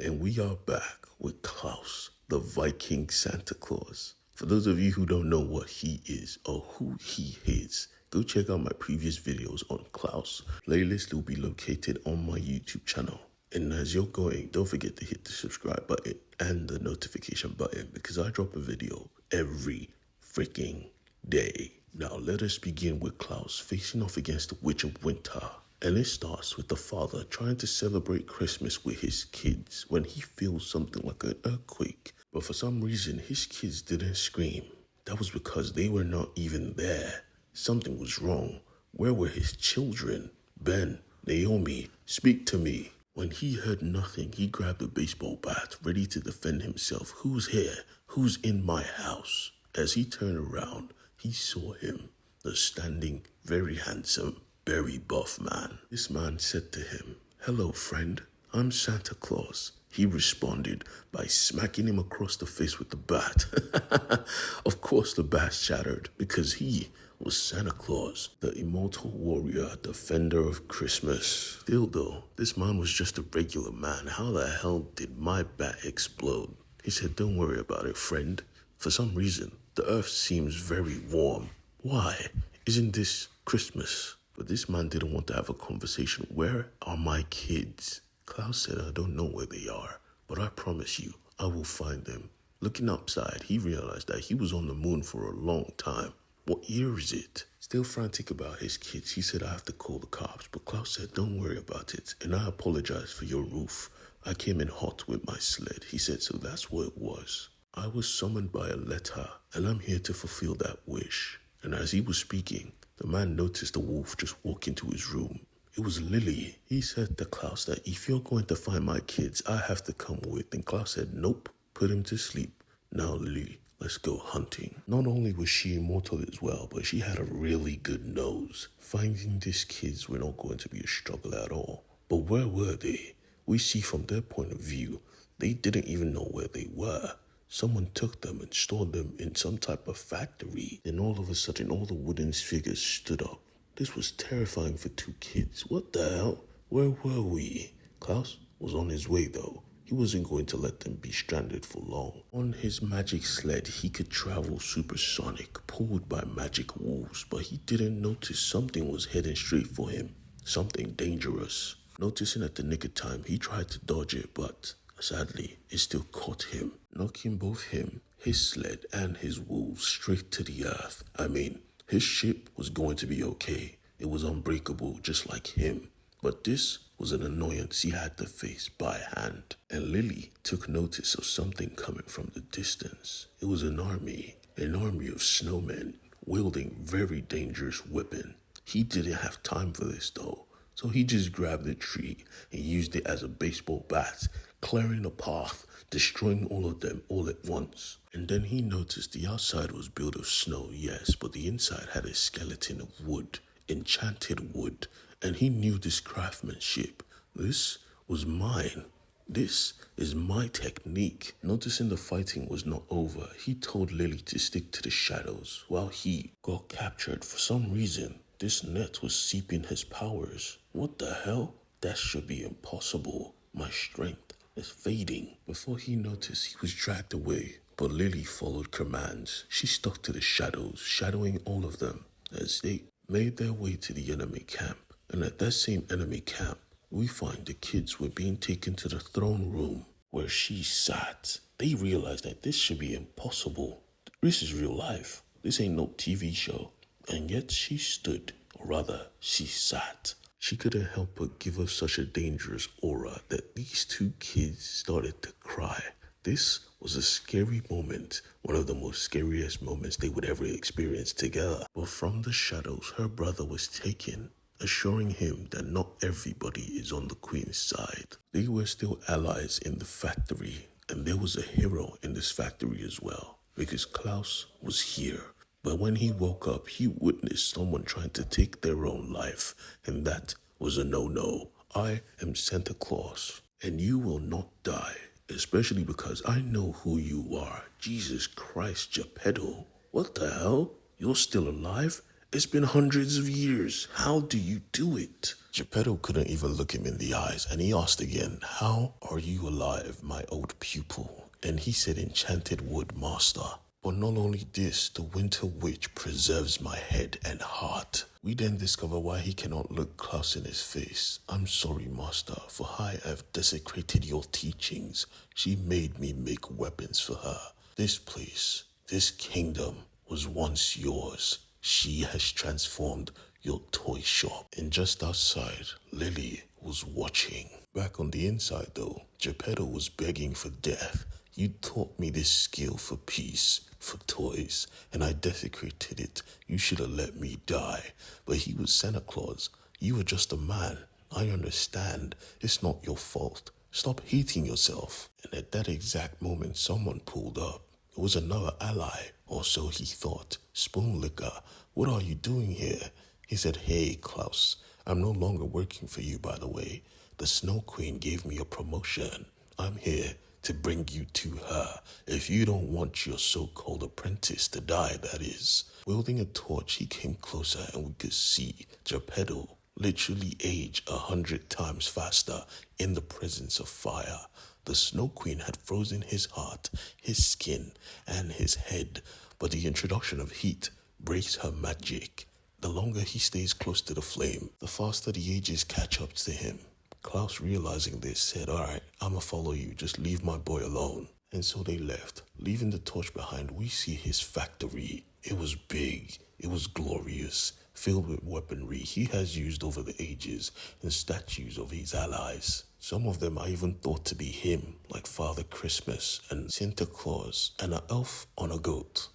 And we are back with Klaus, the Viking Santa Claus. For those of you who don't know what he is or who he is, go check out my previous videos on Klaus. Playlist will be located on my YouTube channel. And as you're going, don't forget to hit the subscribe button and the notification button because I drop a video every freaking day. Now let us begin with Klaus facing off against the Witch of Winter. And it starts with the father trying to celebrate Christmas with his kids when he feels something like an earthquake. But for some reason, his kids didn't scream. That was because they were not even there. Something was wrong. Where were his children? Ben, Naomi, speak to me. When he heard nothing, he grabbed a baseball bat, ready to defend himself. Who's here? Who's in my house? As he turned around, he saw him, the standing, very handsome, very buff man. This man said to him, "Hello, friend. I'm Santa Claus." He responded by smacking him across the face with the bat. Of course, the bat shattered because he was Santa Claus, the immortal warrior, defender of Christmas. Still though, this man was just a regular man. How the hell did my bat explode? He said, "Don't worry about it, friend. For some reason, the earth seems very warm. Why? Isn't this Christmas?" But this man didn't want to have a conversation. "Where are my kids?" Klaus said, "I don't know where they are, but I promise you, I will find them." Looking upside, he realized that he was on the moon for a long time. What year is it? Still frantic about his kids, he said, "I have to call the cops." But Klaus said, "Don't worry about it, and I apologize for your roof. I came in hot with my sled." He said, "So that's what it was. I was summoned by a letter, and I'm here to fulfill that wish." And as he was speaking, the man noticed a wolf just walk into his room. It was Lily. He said to Klaus that if you're going to find my kids, I have to come with. And Klaus said, "Nope, put him to sleep. Now, Lily, let's go hunting." Not only was she immortal as well, but she had a really good nose. Finding these kids were not going to be a struggle at all. But where were they? We see from their point of view, they didn't even know where they were. Someone took them and stored them in some type of factory. Then all of a sudden, all the wooden figures stood up. This was terrifying for two kids. What the hell? Where were we? Klaus was on his way though. He wasn't going to let them be stranded for long. On his magic sled, he could travel supersonic, pulled by magic wolves, but he didn't notice something was heading straight for him. Something dangerous. Noticing at the nick of time, he tried to dodge it, but sadly, it still caught him, knocking both him, his sled, and his wolves straight to the earth. I mean, his ship was going to be okay. It was unbreakable, just like him. But this was an annoyance he had to face by hand. And Lily took notice of something coming from the distance. It was an army of snowmen wielding very dangerous weapon. He didn't have time for this though. So he just grabbed a tree and used it as a baseball bat, clearing a path, destroying all of them all at once. And then he noticed the outside was built of snow, yes, but the inside had a skeleton of wood, enchanted wood. And he knew this craftsmanship. This was mine. This is my technique. Noticing the fighting was not over, he told Lily to stick to the shadows while he got captured. For some reason, this net was seeping his powers. What the hell? That should be impossible. My strength is fading. Before he noticed, he was dragged away. But Lily followed commands. She stuck to the shadows, shadowing all of them as they made their way to the enemy camp. And at that same enemy camp, we find the kids were being taken to the throne room where she sat. They realized that this should be impossible. This is real life. This ain't no TV show. And yet she stood, or rather, she sat. She couldn't help but give off such a dangerous aura that these two kids started to cry. This was a scary moment, one of the most scariest moments they would ever experience together. But from the shadows, her brother was taken, assuring him that not everybody is on the Queen's side. They were still allies in the factory, and there was a hero in this factory as well, because Klaus was here. But when he woke up, he witnessed someone trying to take their own life, and that was a no-no. I am Santa Claus, and you will not die, especially because I know who you are. Jesus Christ, Geppetto. What the hell? You're still alive? It's been hundreds of years. How do you do it? Geppetto couldn't even look him in the eyes, and he asked again, how are you alive, my old pupil? And he said, enchanted wood, master. But not only this, the winter witch preserves my head and heart. We then discover why he cannot look Klaus in his face. I'm sorry, master, for I have desecrated your teachings. She made me make weapons for her. This place, this kingdom, was once yours. She has transformed your toy shop. And just outside, Lily was watching. Back on the inside though, Geppetto was begging for death. You taught me this skill for peace, for toys, and I desecrated it. You should have let me die. But he was Santa Claus. You were just a man. I understand. It's not your fault. Stop hating yourself. And at that exact moment, someone pulled up. It was another ally, or so he thought. Spoonlicker, what are you doing here? He said, hey, Klaus, I'm no longer working for you, by the way. The Snow Queen gave me a promotion. I'm here to bring you to her. If you don't want your so-called apprentice to die, that is. Wielding a torch, he came closer and we could see Geppetto literally age 100 times faster in the presence of fire. The Snow Queen had frozen his heart, his skin, and his head, but the introduction of heat breaks her magic. The longer he stays close to the flame, the faster the ages catch up to him. Klaus, realizing this, said, alright, I'ma follow you, just leave my boy alone. And so they left. Leaving the torch behind, we see his factory. It was big, it was glorious, filled with weaponry he has used over the ages and statues of his allies. Some of them I even thought to be him, like Father Christmas and Santa Claus and an elf on a goat.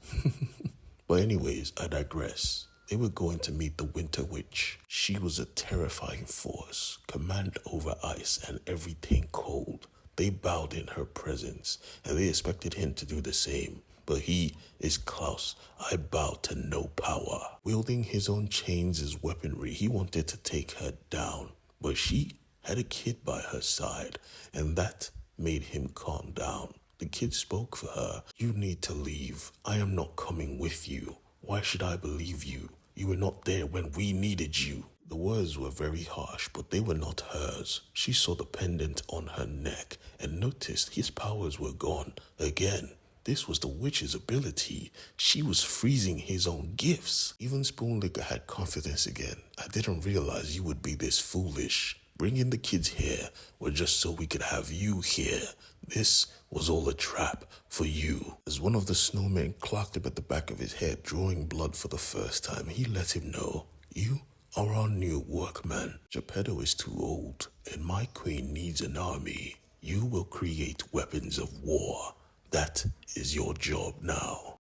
But anyways, I digress. They were going to meet the Winter Witch. She was a terrifying force, command over ice and everything cold. They bowed in her presence, and they expected him to do the same. But he is Klaus. I bow to no power. Wielding his own chains as weaponry, he wanted to take her down. But she had a kid by her side, and that made him calm down. The kid spoke for her. You need to leave. I am not coming with you. Why should I believe you? You were not there when we needed you. The words were very harsh, but they were not hers. She saw the pendant on her neck and noticed his powers were gone again. This was the witch's ability. She was freezing his own gifts. Even Spoonlicker had confidence again. I didn't realize you would be this foolish. Bringing the kids here was just so we could have you here. This was all a trap for you. As one of the snowmen clocked him at the back of his head, drawing blood for the first time, he let him know, you are our new workman. Geppetto is too old, and my queen needs an army. You will create weapons of war. That is your job now.